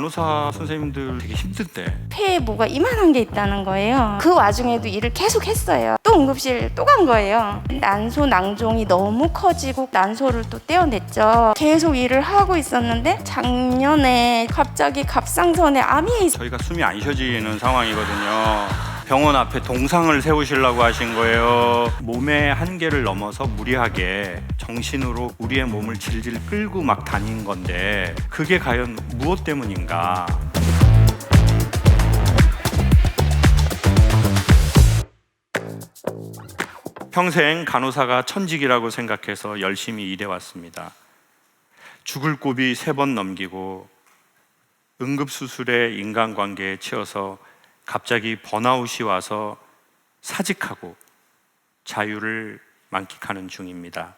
간호사 선생님들 되게 힘든데 폐에 뭐가 이만한 게 있다는 거예요. 그 와중에도 일을 계속 했어요. 또 응급실 또 간 거예요. 난소 낭종이 너무 커지고 난소를 또 떼어냈죠. 계속 일을 하고 있었는데 작년에 갑자기 갑상선에 암이 저희가 숨이 안 쉬어지는 상황이거든요. 병원 앞에 동상을 세우시려고 하신 거예요. 몸의 한계를 넘어서 무리하게 정신으로 우리의 몸을 질질 끌고 막 다닌 건데 그게 과연 무엇 때문인가? 평생 간호사가 천직이라고 생각해서 열심히 일해왔습니다. 죽을 고비 3번 넘기고 응급수술의 인간관계에 치여서 갑자기 번아웃이 와서 사직하고 자유를 만끽하는 중입니다.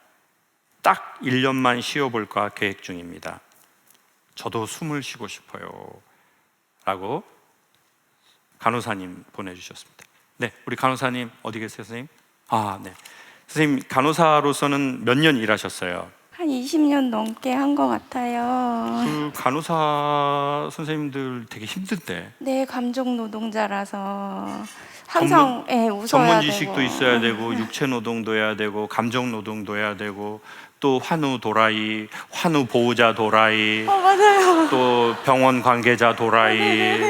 딱 1년만 쉬어볼까 계획 중입니다. 저도 숨을 쉬고 싶어요 라고 간호사님 보내주셨습니다. 네, 우리 간호사님 어디 계세요, 선생님? 네. 선생님 간호사로서는 몇 년 일하셨어요? 한 20년 넘게 한 것 같아요. 그 간호사 선생님들 되게 힘든데 네, 감정 노동자라서 항상 웃어야 전문 되고 지식도 있어야 되고 육체 노동도 해야 되고 감정 노동도 해야 되고 또 환우 도라이, 환우 보호자 도라이, 맞아요. 또 병원 관계자 도라이.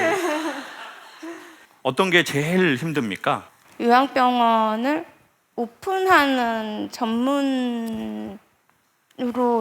어떤 게 제일 힘듭니까? 요양병원을 오픈하는 전문으로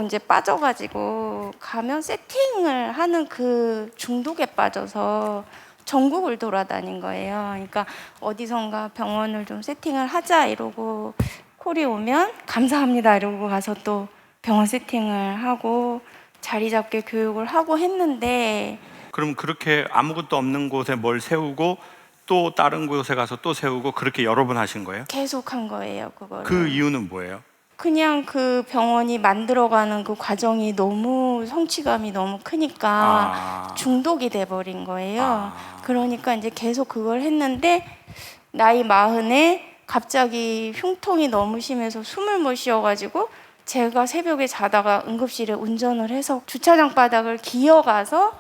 이제 빠져가지고 가면 세팅을 하는 그 중독에 빠져서 전국을 돌아다닌 거예요. 그러니까 어디선가 병원을 좀 세팅을 하자 이러고 콜이 오면 감사합니다 이러고 가서 또 병원 세팅을 하고 자리 잡게 교육을 하고 했는데 그럼 그렇게 아무것도 없는 곳에 뭘 세우고 또 다른 곳에 가서 또 세우고 그렇게 여러 번 하신 거예요? 계속 한 거예요, 그걸. 그 이유는 뭐예요? 그냥 그 병원이 만들어가는 그 과정이 너무 성취감이 너무 크니까 중독이 돼버린 거예요. 그러니까 이제 계속 그걸 했는데 나이 40에 갑자기 흉통이 너무 심해서 숨을 못 쉬어가지고 제가 새벽에 자다가 응급실에 운전을 해서 주차장 바닥을 기어가서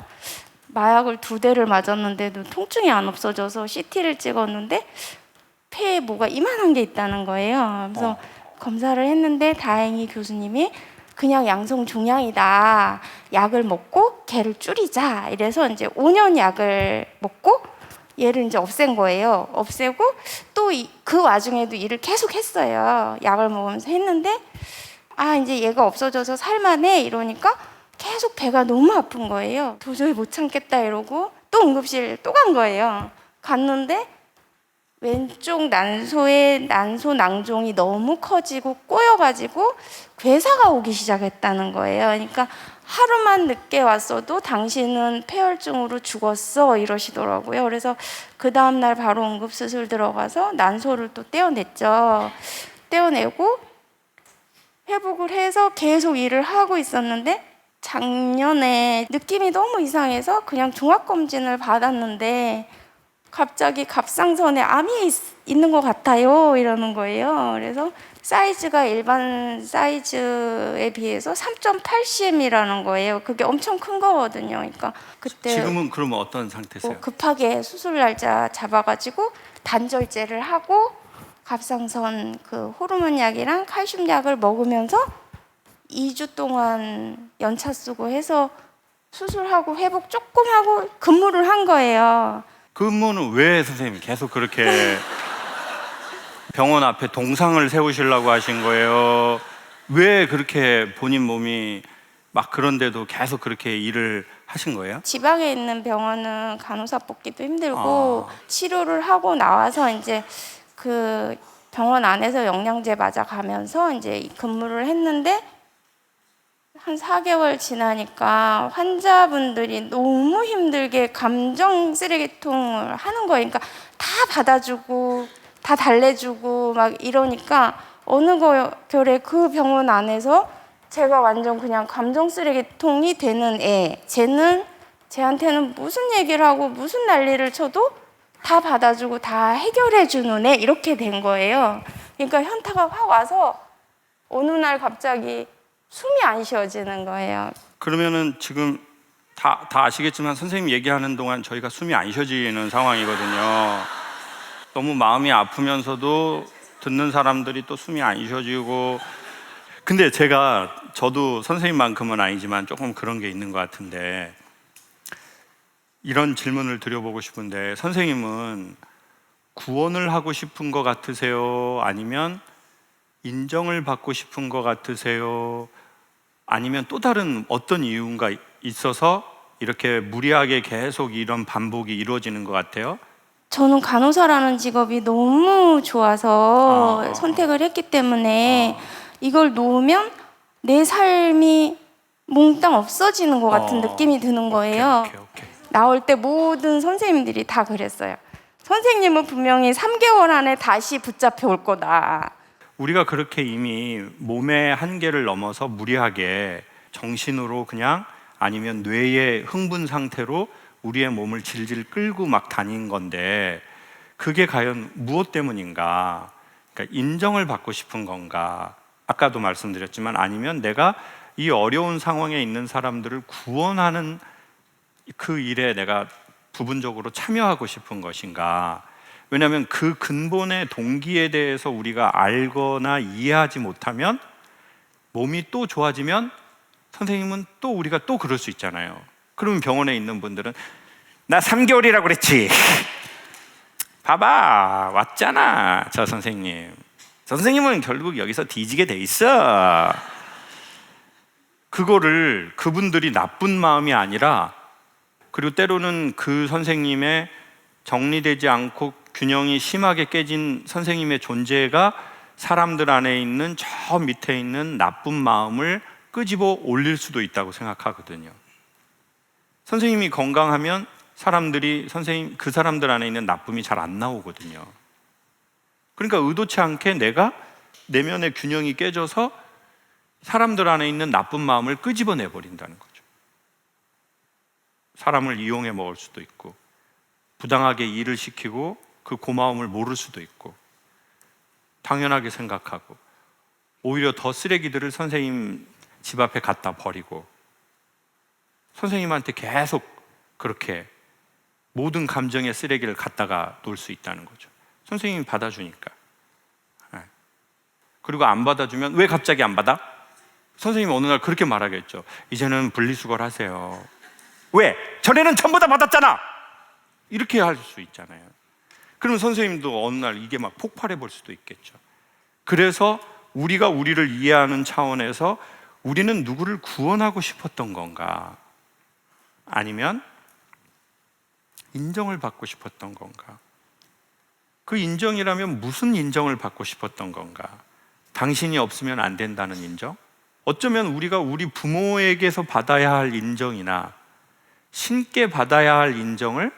마약을 2대를 맞았는데도 통증이 안 없어져서 CT를 찍었는데 폐에 뭐가 이만한 게 있다는 거예요. 그래서 검사를 했는데 다행히 교수님이 그냥 양성 종양이다. 약을 먹고 걔를 줄이자. 이래서 이제 5년 약을 먹고 얘를 이제 없앤 거예요. 없애고 또 그 와중에도 일을 계속 했어요. 약을 먹으면서 했는데 이제 얘가 없어져서 살만해 이러니까 계속 배가 너무 아픈 거예요. 도저히 못 참겠다 이러고 또 응급실 또 간 거예요. 갔는데 왼쪽 난소에 난소 낭종이 너무 커지고 꼬여가지고 괴사가 오기 시작했다는 거예요. 그러니까 하루만 늦게 왔어도 당신은 폐혈증으로 죽었어 이러시더라고요. 그래서 그 다음날 바로 응급수술 들어가서 난소를 또 떼어냈죠. 떼어내고 회복을 해서 계속 일을 하고 있었는데 작년에 느낌이 너무 이상해서 그냥 종합검진을 받았는데 갑자기 갑상선에 암이 있는 것 같아요 이러는 거예요. 그래서 사이즈가 일반 사이즈에 비해서 3.8cm이라는 거예요. 그게 엄청 큰 거거든요. 그러니까 그때 지금은 그러면 어떤 상태세요? 급하게 수술 날짜 잡아가지고 단절제를 하고 갑상선 그 호르몬 약이랑 칼슘 약을 먹으면서 2주 동안 연차 쓰고 해서 수술하고 회복 조금 하고 근무를 한 거예요. 근무는 왜 선생님 계속 그렇게 병원 앞에 동상을 세우시려고 하신 거예요? 왜 그렇게 본인 몸이 막 그런데도 계속 그렇게 일을 하신 거예요? 지방에 있는 병원은 간호사 뽑기도 힘들고 치료를 하고 나와서 이제 그 병원 안에서 영양제 맞아가면서 이제 근무를 했는데 한 4개월 지나니까 환자분들이 너무 힘들게 감정 쓰레기통을 하는 거예요. 그러니까 다 받아주고 다 달래주고 막 이러니까 어느 겨울에 그 병원 안에서 제가 완전 그냥 감정 쓰레기통이 되는 쟤는 쟤한테는 무슨 얘기를 하고 무슨 난리를 쳐도 다 받아주고 다 해결해주는 애 이렇게 된 거예요. 그러니까 현타가 확 와서 어느 날 갑자기 숨이 안 쉬어지는 거예요. 그러면은 지금 다 아시겠지만 선생님 얘기하는 동안 저희가 숨이 안 쉬어지는 상황이거든요. 너무 마음이 아프면서도 듣는 사람들이 또 숨이 안 쉬어지고. 근데 저도 선생님만큼은 아니지만 조금 그런 게 있는 것 같은데, 이런 질문을 드려보고 싶은데, 선생님은 구원을 하고 싶은 것 같으세요? 아니면 인정을 받고 싶은 것 같으세요? 아니면 또 다른 어떤 이유가 있어서 이렇게 무리하게 계속 이런 반복이 이루어지는 것 같아요? 저는 간호사라는 직업이 너무 좋아서 선택을 했기 때문에 이걸 놓으면 내 삶이 몽땅 없어지는 것 같은 느낌이 드는 거예요. 오케이. 나올 때 모든 선생님들이 다 그랬어요. 선생님은 분명히 3개월 안에 다시 붙잡혀 올 거다. 우리가 그렇게 이미 몸의 한계를 넘어서 무리하게 정신으로 그냥, 아니면 뇌의 흥분 상태로 우리의 몸을 질질 끌고 막 다닌 건데, 그게 과연 무엇 때문인가? 그러니까 인정을 받고 싶은 건가? 아까도 말씀드렸지만, 아니면 내가 이 어려운 상황에 있는 사람들을 구원하는 그 일에 내가 부분적으로 참여하고 싶은 것인가? 왜냐하면 그 근본의 동기에 대해서 우리가 알거나 이해하지 못하면, 몸이 또 좋아지면 선생님은 또 우리가 또 그럴 수 있잖아요. 그러면 병원에 있는 분들은 나 3개월이라고 그랬지. 봐봐, 왔잖아 저 선생님. 선생님은 결국 여기서 뒤지게 돼 있어. 그거를 그분들이 나쁜 마음이 아니라, 그리고 때로는 그 선생님의 정리되지 않고 균형이 심하게 깨진 선생님의 존재가 사람들 안에 있는 저 밑에 있는 나쁜 마음을 끄집어 올릴 수도 있다고 생각하거든요. 선생님이 건강하면 그 사람들 안에 있는 나쁨이 잘 안 나오거든요. 그러니까 의도치 않게 내가 내면의 균형이 깨져서 사람들 안에 있는 나쁜 마음을 끄집어내 버린다는 거죠. 사람을 이용해 먹을 수도 있고, 부당하게 일을 시키고 그 고마움을 모를 수도 있고, 당연하게 생각하고, 오히려 더 쓰레기들을 선생님 집 앞에 갖다 버리고, 선생님한테 계속 그렇게 모든 감정의 쓰레기를 갖다가 놓을 수 있다는 거죠. 선생님이 받아주니까. 그리고 안 받아주면 왜 갑자기 안 받아? 선생님이 어느 날 그렇게 말하겠죠. 이제는 분리수거하세요. 왜? 전에는 전부 다 받았잖아. 이렇게 할 수 있잖아요. 그러면 선생님도 어느 날 이게 막 폭발해 볼 수도 있겠죠. 그래서 우리가 우리를 이해하는 차원에서 우리는 누구를 구원하고 싶었던 건가? 아니면 인정을 받고 싶었던 건가? 그 인정이라면 무슨 인정을 받고 싶었던 건가? 당신이 없으면 안 된다는 인정? 어쩌면 우리가 우리 부모에게서 받아야 할 인정이나 신께 받아야 할 인정을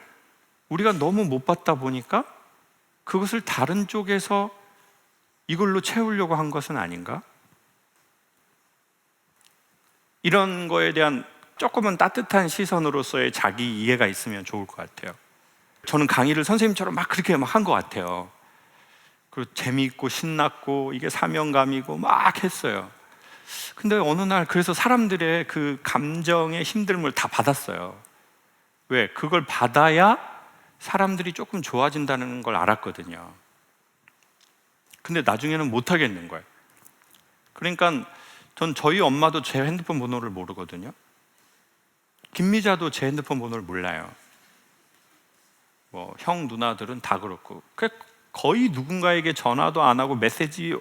우리가 너무 못 받다 보니까 그것을 다른 쪽에서 이걸로 채우려고 한 것은 아닌가? 이런 거에 대한 조금은 따뜻한 시선으로서의 자기 이해가 있으면 좋을 것 같아요. 저는 강의를 선생님처럼 막 그렇게 막 한 것 같아요. 그리고 재미있고 신났고 이게 사명감이고 막 했어요. 근데 어느 날 그래서 사람들의 그 감정의 힘듦을 다 받았어요. 왜? 그걸 받아야 사람들이 조금 좋아진다는 걸 알았거든요. 근데 나중에는 못 하겠는 거예요. 그러니까 전 저희 엄마도 제 핸드폰 번호를 모르거든요. 김미자도 제 핸드폰 번호를 몰라요. 뭐 형 누나들은 다 그렇고, 거의 누군가에게 전화도 안 하고 메시지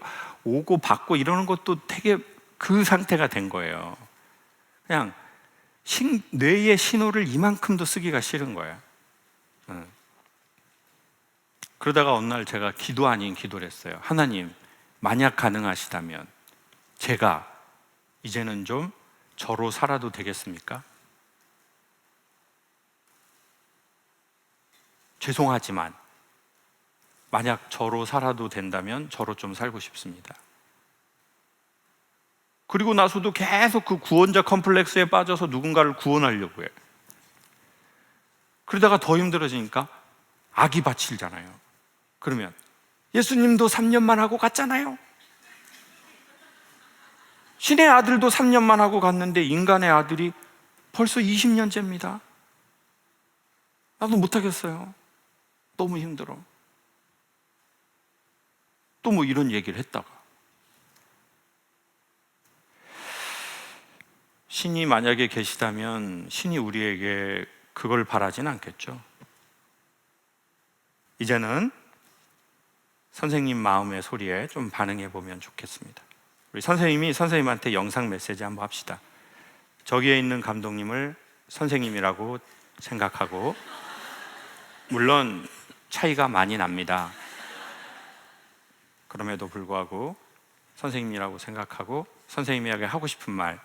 오고 받고 이러는 것도 되게 그 상태가 된 거예요. 그냥 뇌의 신호를 이만큼도 쓰기가 싫은 거예요. 그러다가 어느 날 제가 기도 아닌 기도를 했어요. 하나님, 만약 가능하시다면 제가 이제는 좀 저로 살아도 되겠습니까? 죄송하지만 만약 저로 살아도 된다면 저로 좀 살고 싶습니다. 그리고 나서도 계속 그 구원자 컴플렉스에 빠져서 누군가를 구원하려고 해요. 그러다가 더 힘들어지니까 악이 바칠잖아요. 그러면 예수님도 3년만 하고 갔잖아요. 신의 아들도 3년만 하고 갔는데 인간의 아들이 벌써 20년째입니다. 나도 못하겠어요. 너무 힘들어. 또 뭐 이런 얘기를 했다가 신이 만약에 계시다면 신이 우리에게 그걸 바라진 않겠죠. 이제는 선생님 마음의 소리에 좀 반응해 보면 좋겠습니다. 우리 선생님이 선생님한테 영상 메시지 한번 합시다. 저기에 있는 감독님을 선생님이라고 생각하고, 물론 차이가 많이 납니다. 그럼에도 불구하고 선생님이라고 생각하고 선생님에게 하고 싶은 말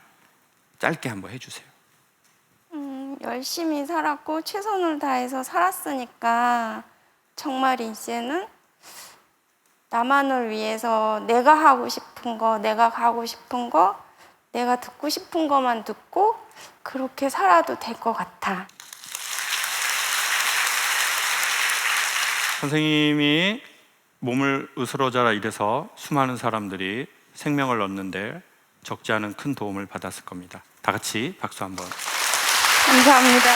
짧게 한번 해주세요. 열심히 살았고 최선을 다해서 살았으니까 정말 이제는 나만을 위해서 내가 하고 싶은 거, 내가 가고 싶은 거, 내가 듣고 싶은 것만 듣고 그렇게 살아도 될 것 같아. 선생님이 몸을 으스러져라 이래서 수많은 사람들이 생명을 얻는데 적지 않은 큰 도움을 받았을 겁니다. 다 같이 박수 한번. 감사합니다.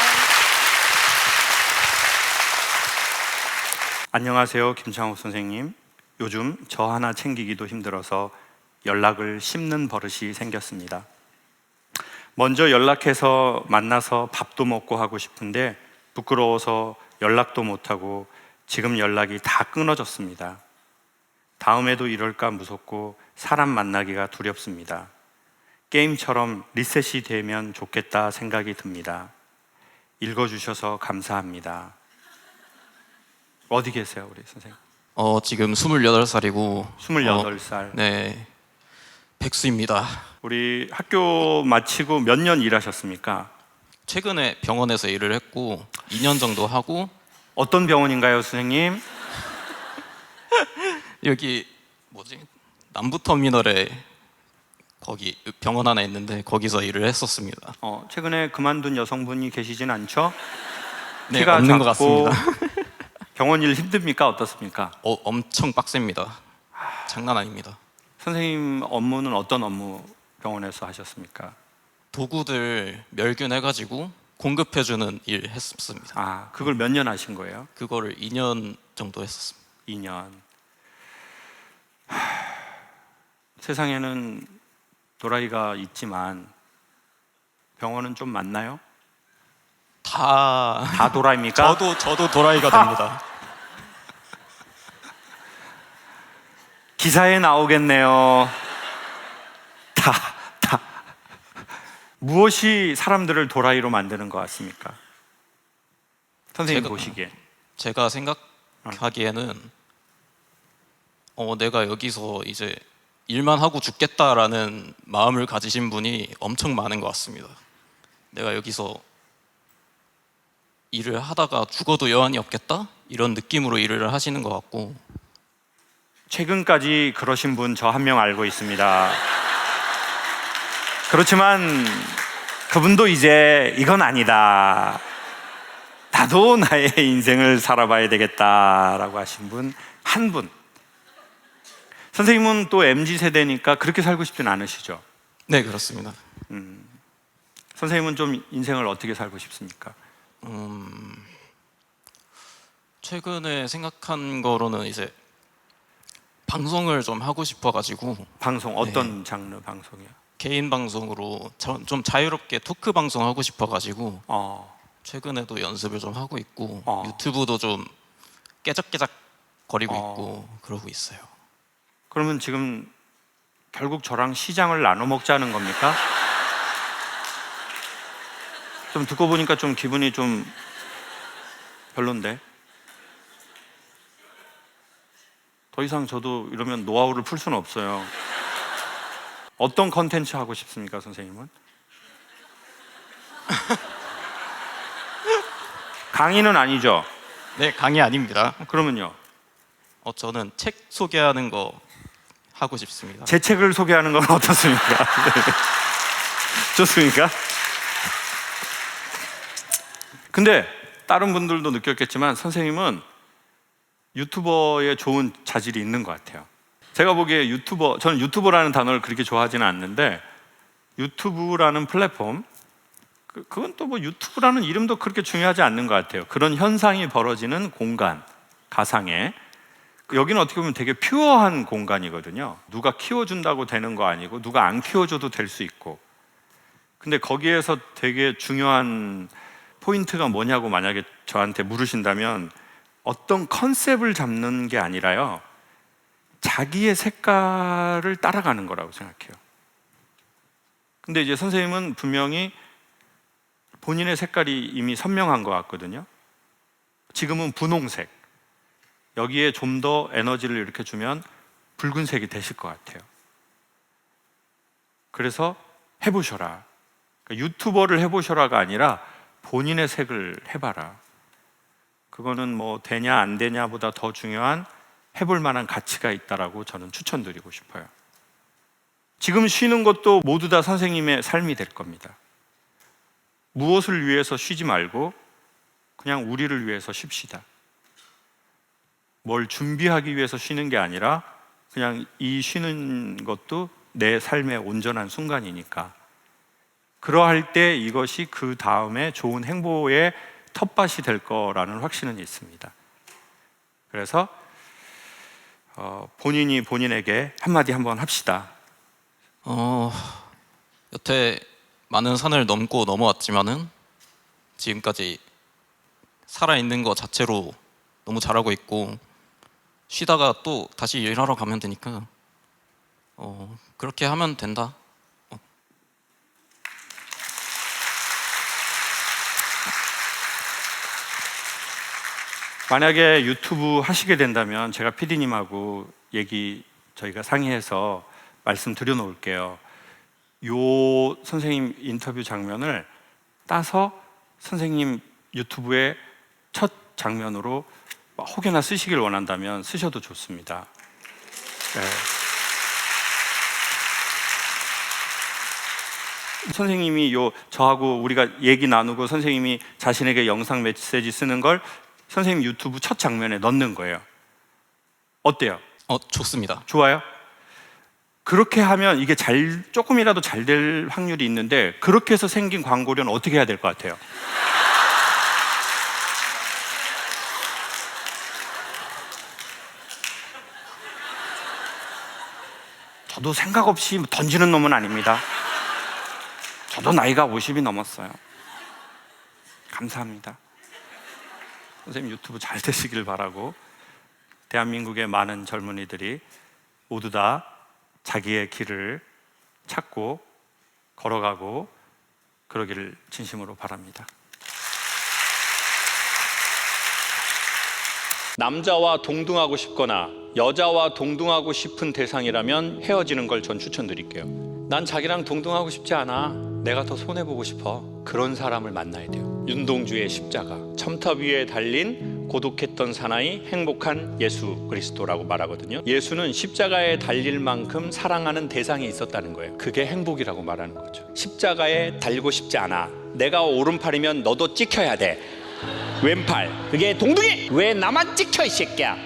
안녕하세요, 김창욱 선생님. 요즘 저 하나 챙기기도 힘들어서 연락을 씹는 버릇이 생겼습니다. 먼저 연락해서 만나서 밥도 먹고 하고 싶은데 부끄러워서 연락도 못하고 지금 연락이 다 끊어졌습니다. 다음에도 이럴까 무섭고 사람 만나기가 두렵습니다. 게임처럼 리셋이 되면 좋겠다 생각이 듭니다. 읽어주셔서 감사합니다. 어디 계세요, 우리 선생님? 지금 28살이고 28살. 네, 백수입니다. 우리 학교 마치고 몇 년 일하셨습니까? 최근에 병원에서 일을 했고 2년 정도 하고 어떤 병원인가요, 선생님? 여기 남부터미널에 거기 병원 하나 있는데 거기서 일을 했었습니다. 최근에 그만둔 여성분이 계시진 않죠? 네, 키가 없는 것 작고 같습니다. 병원 일 힘듭니까? 어떻습니까? 엄청 빡셉니다. 장난 아닙니다. 선생님 업무는 어떤 업무 병원에서 하셨습니까? 도구들 멸균해가지고 공급해주는 일 했습니다. 그걸 몇 년 하신 거예요? 그거를 2년 정도 했었습니다. 2년. 세상에는 도라이가 있지만 병원은 좀 많나요? 다 도라이입니까? 저도 도라이가 됩니다. 기사에 나오겠네요. 다. 무엇이 사람들을 도라이로 만드는 것 같습니까? 선생님 보시기에. 제가 생각하기에는 내가 여기서 이제 일만 하고 죽겠다라는 마음을 가지신 분이 엄청 많은 것 같습니다. 내가 여기서 일을 하다가 죽어도 여한이 없겠다? 이런 느낌으로 일을 하시는 것 같고. 최근까지 그러신 분 저 한 명 알고 있습니다. 그렇지만 그분도 이제 이건 아니다, 나도 나의 인생을 살아봐야 되겠다라고 하신 분 한 분. 선생님은 또 MZ세대니까 그렇게 살고 싶진 않으시죠? 네, 그렇습니다. 선생님은 좀 인생을 어떻게 살고 싶습니까? 최근에 생각한 거로는 이제 방송을 좀 하고 싶어가지고. 방송 어떤 장르 방송이요? 개인 방송으로 좀 자유롭게 토크 방송 하고 싶어가지고 최근에도 연습을 좀 하고 있고 유튜브도 좀 깨작깨작 거리고 있고 그러고 있어요. 그러면 지금 결국 저랑 시장을 나눠 먹자는 겁니까? 좀 듣고 보니까 좀 기분이 좀 별론데. 더 이상 저도 이러면 노하우를 풀 수는 없어요. 어떤 컨텐츠 하고 싶습니까, 선생님은? 강의는 아니죠? 네, 강의 아닙니다. 그러면요? 저는 책 소개하는 거 하고 싶습니다. 제 책을 소개하는 건 어떻습니까? 네. 좋습니까? 근데 다른 분들도 느꼈겠지만 선생님은 유튜버의 좋은 자질이 있는 것 같아요. 제가 보기에 저는 유튜버라는 단어를 그렇게 좋아하지는 않는데 유튜브라는 플랫폼, 그건 또 뭐 유튜브라는 이름도 그렇게 중요하지 않는 것 같아요. 그런 현상이 벌어지는 공간, 가상에 여기는 어떻게 보면 되게 퓨어한 공간이거든요. 누가 키워준다고 되는 거 아니고 누가 안 키워줘도 될 수 있고. 근데 거기에서 되게 중요한 포인트가 뭐냐고 만약에 저한테 물으신다면 어떤 컨셉을 잡는 게 아니라요, 자기의 색깔을 따라가는 거라고 생각해요. 근데 이제 선생님은 분명히 본인의 색깔이 이미 선명한 것 같거든요. 지금은 분홍색, 여기에 좀 더 에너지를 이렇게 주면 붉은색이 되실 것 같아요. 그래서 해보셔라. 그러니까 유튜버를 해보셔라가 아니라 본인의 색을 해봐라. 그거는 뭐 되냐 안 되냐보다 더 중요한 해볼 만한 가치가 있다라고 저는 추천드리고 싶어요. 지금 쉬는 것도 모두 다 선생님의 삶이 될 겁니다. 무엇을 위해서 쉬지 말고 그냥 우리를 위해서 쉽시다. 뭘 준비하기 위해서 쉬는 게 아니라 그냥 이 쉬는 것도 내 삶의 온전한 순간이니까, 그러할 때 이것이 그 다음에 좋은 행보의 텃밭이 될 거라는 확신은 있습니다. 그래서 본인이 본인에게 한마디 한번 합시다. 여태 많은 산을 넘고 넘어왔지만은 지금까지 살아있는 것 자체로 너무 잘하고 있고, 쉬다가 또 다시 일하러 가면 되니까 그렇게 하면 된다. 만약에 유튜브 하시게 된다면 제가 PD님하고 저희가 상의해서 말씀드려 놓을게요. 요 선생님 인터뷰 장면을 따서 선생님 유튜브의 첫 장면으로 혹여나 쓰시길 원한다면 쓰셔도 좋습니다. 네. 선생님이 저하고 우리가 얘기 나누고 선생님이 자신에게 영상 메시지 쓰는 걸 선생님 유튜브 첫 장면에 넣는 거예요. 어때요? 좋습니다. 좋아요? 그렇게 하면 이게 조금이라도 잘 될 확률이 있는데, 그렇게 해서 생긴 광고료는 어떻게 해야 될 것 같아요? 저도 생각 없이 던지는 놈은 아닙니다. 저도 나이가 50이 넘었어요. 감사합니다. 선생님 유튜브 잘 되시길 바라고, 대한민국의 많은 젊은이들이 모두 다 자기의 길을 찾고 걸어가고 그러기를 진심으로 바랍니다. 남자와 동등하고 싶거나 여자와 동등하고 싶은 대상이라면 헤어지는 걸 전 추천드릴게요. 난 자기랑 동등하고 싶지 않아, 내가 더 손해보고 싶어, 그런 사람을 만나야 돼요. 윤동주의 십자가, 첨탑 위에 달린 고독했던 사나이 행복한 예수 그리스도라고 말하거든요. 예수는 십자가에 달릴 만큼 사랑하는 대상이 있었다는 거예요. 그게 행복이라고 말하는 거죠. 십자가에 달리고 싶지 않아, 내가 오른팔이면 너도 찍혀야 돼, 왼팔 그게 동등해, 왜 나만 찍혀 이 새끼야,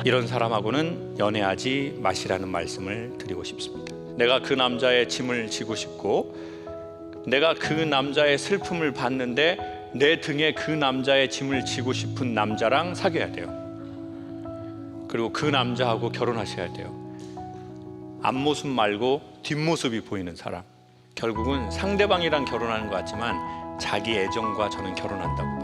이런 사람하고는 연애하지 마시라는 말씀을 드리고 싶습니다. 내가 그 남자의 짐을 지고 싶고, 내가 그 남자의 슬픔을 봤는데 내 등에 그 남자의 짐을 지고 싶은 남자랑 사귀어야 돼요. 그리고 그 남자하고 결혼하셔야 돼요. 앞모습 말고 뒷모습이 보이는 사람. 결국은 상대방이랑 결혼하는 것 같지만 자기 애정과 저는 결혼한다고